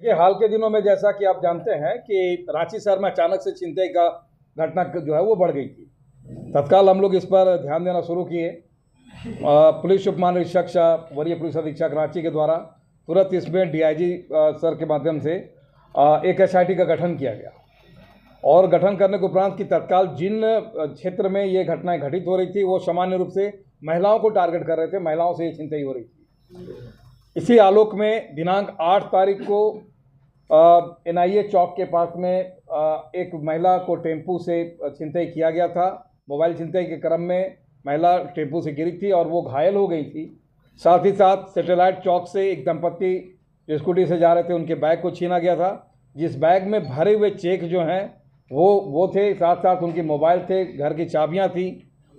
ये हाल के दिनों में जैसा कि आप जानते हैं कि रांची शहर में अचानक से छिनतई का घटना जो है वो बढ़ गई थी। तत्काल हम लोग इस पर ध्यान देना शुरू किए। पुलिस उप महानिरीक्षक वरीय पुलिस अधीक्षक रांची के द्वारा तुरंत इसमें डीआईजी सर के माध्यम से एक एसआईटी का गठन किया गया और गठन करने के उपरांत की तत्काल जिन क्षेत्र में ये घटनाएं घटित हो रही थी वो सामान्य रूप से महिलाओं को टारगेट कर रहे थे, महिलाओं से ये छिनतई हो रही थी। इसी आलोक में दिनांक 8 तारीख को एनआईए चौक के पास में एक महिला को टेम्पू से छिनतई किया गया था। मोबाइल छिनतई के क्रम में महिला टेम्पू से गिरी थी और वो घायल हो गई थी। साथ ही साथ सैटेलाइट चौक से एक दंपत्ति जो स्कूटी से जा रहे थे उनके बैग को छीना गया था, जिस बैग में भरे हुए चेक जो हैं वो थे, साथ साथ उनके मोबाइल थे, घर की चाबियां थी,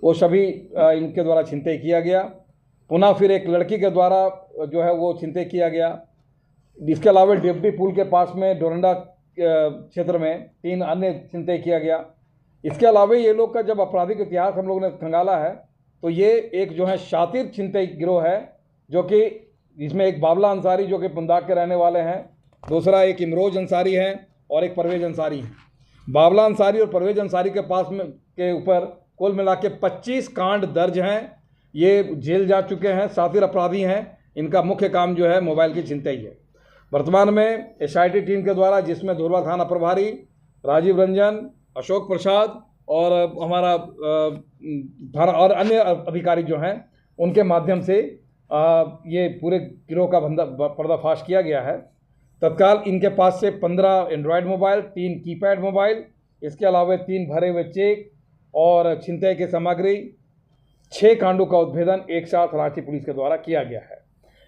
वो सभी इनके द्वारा छिनतई किया गया। पुनः फिर एक लड़की के द्वारा जो है वो छिनतई किया गया। इसके अलावा डिब्बी पुल के पास में डोरंडा क्षेत्र में 3 अन्य छिनतई किया गया। इसके अलावा ये लोग का जब आपराधिक इतिहास हम लोगों ने खंगाला है तो ये एक जो है शातिर छिनतई गिरोह है, जो कि जिसमें एक बाबला अंसारी जो कि पुंदाक के रहने वाले हैं, दूसरा एक इमरोज अंसारी है और एक परवेज अंसारी है। बाबला अंसारी और परवेज अंसारी के पास में के ऊपर कुल मिला के 25 कांड दर्ज हैं। ये जेल जा चुके हैं, शातिर अपराधी हैं। इनका मुख्य काम जो है मोबाइल की छिनतई है। वर्तमान में एसआईटी टीम के द्वारा, जिसमें धुरवा थाना प्रभारी राजीव रंजन, अशोक प्रसाद और हमारा थाना और अन्य अधिकारी जो हैं, उनके माध्यम से ये पूरे गिरोह का पर्दाफाश किया गया है। तत्काल इनके पास से 15 एंड्रॉयड मोबाइल, 3 कीपैड मोबाइल, इसके अलावा 3 भरे हुए चेक और छिनतई की सामग्री, 6 कांडों का उद्भेदन एक साथ रांची पुलिस के द्वारा किया गया है।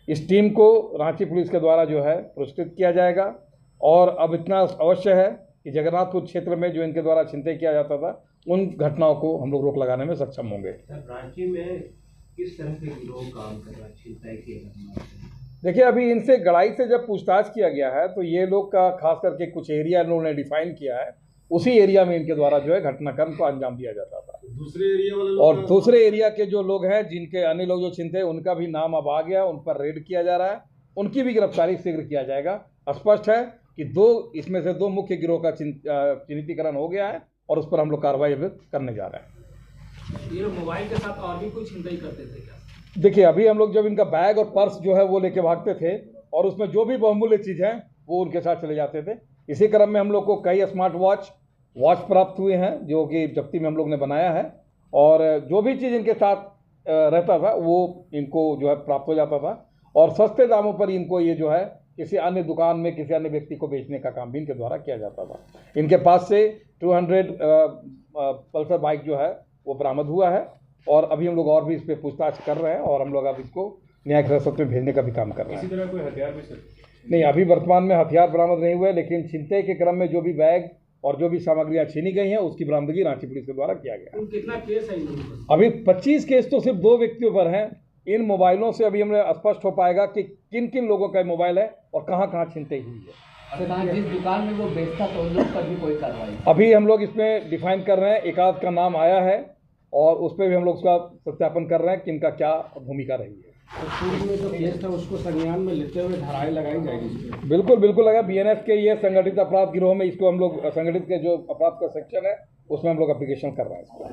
इस टीम को रांची पुलिस के द्वारा जो है पुरस्कृत किया जाएगा। और अब इतना अवश्य है कि जगन्नाथपुर क्षेत्र में जो इनके द्वारा छिनतई किया जाता था उन घटनाओं को हम लोग रोक लगाने में सक्षम होंगे। रांची में किस तरह के गिरोह काम कर रहा है छिनतई की घटना? देखिए, अभी इनसे गड़ाई से जब पूछताछ किया गया है तो ये लोग का खास करके कुछ एरिया इन्होंने डिफाइन किया है, उसी एरिया में इनके द्वारा जो है घटनाक्रम को अंजाम दिया जाता था। दूसरे एरिया वाले और दूसरे एरिया के जो लोग हैं, जिनके अन्य लोग जो छिनते हैं, उनका भी नाम अब आ गया, उन पर रेड किया जा रहा है, उनकी भी गिरफ्तारी शीघ्र किया जाएगा। स्पष्ट है कि इसमें से 2 मुख्य गिरोह का चिन्हितीकरण हो गया है और उस पर हम लोग कार्रवाई अभी करने जा रहे हैं। ये मोबाइल के साथ और भी कुछ छिनतई करते थे क्या? देखिए, अभी हम लोग जब इनका बैग और पर्स जो है वो लेके भागते थे और उसमें जो भी बहुमूल्य चीज़ है वो उनके साथ चले जाते थे। इसी क्रम में हम लोग को कई स्मार्ट वॉच प्राप्त हुए हैं, जो कि जब्ती में हम लोग ने बनाया है। और जो भी चीज़ इनके साथ रहता था वो इनको जो है प्राप्त हो जाता था और सस्ते दामों पर इनको ये जो है किसी अन्य दुकान में किसी अन्य व्यक्ति को बेचने का काम भी इनके द्वारा किया जाता था। इनके पास से 200 पल्सर बाइक जो है वो बरामद हुआ है और अभी हम लोग और भी इस पर पूछताछ कर रहे हैं और हम लोग अब इसको न्यायिक हिरासत में भेजने का भी काम कर रहे हैं। इसी तरह कोई हथियार भी सर? नहीं, अभी वर्तमान में हथियार बरामद नहीं हुए, लेकिन छिनतई के क्रम में जो भी बैग और जो भी सामग्रियां छीनी गई हैं उसकी बरामदगी रांची पुलिस के द्वारा किया गया। कितना केस है? अभी 25 केस तो सिर्फ 2 व्यक्तियों पर हैं। इन मोबाइलों से अभी हमें स्पष्ट हो पाएगा कि किन किन लोगों का मोबाइल है और कहाँ कहाँ छिनतई हुई है। जिस दुकान में वो बेचता तो उन लोग पर भी कोई कार्रवाई? अभी हम लोग इसमें डिफाइन कर रहे हैं, एक आध का नाम आया है और उस पर भी हम लोग उसका सत्यापन कर रहे हैं कि इनका क्या भूमिका रही है। तो पूर्व में जो केस था उसको संज्ञान में लेते हुए धाराएं लगाई जाएगी? बिल्कुल लगा। बीएनएस के ये संगठित अपराध गिरोह में इसको हम लोग संगठित के जो अपराध का सेक्शन है उसमें हम लोग एप्लीकेशन कर रहे हैं इसको।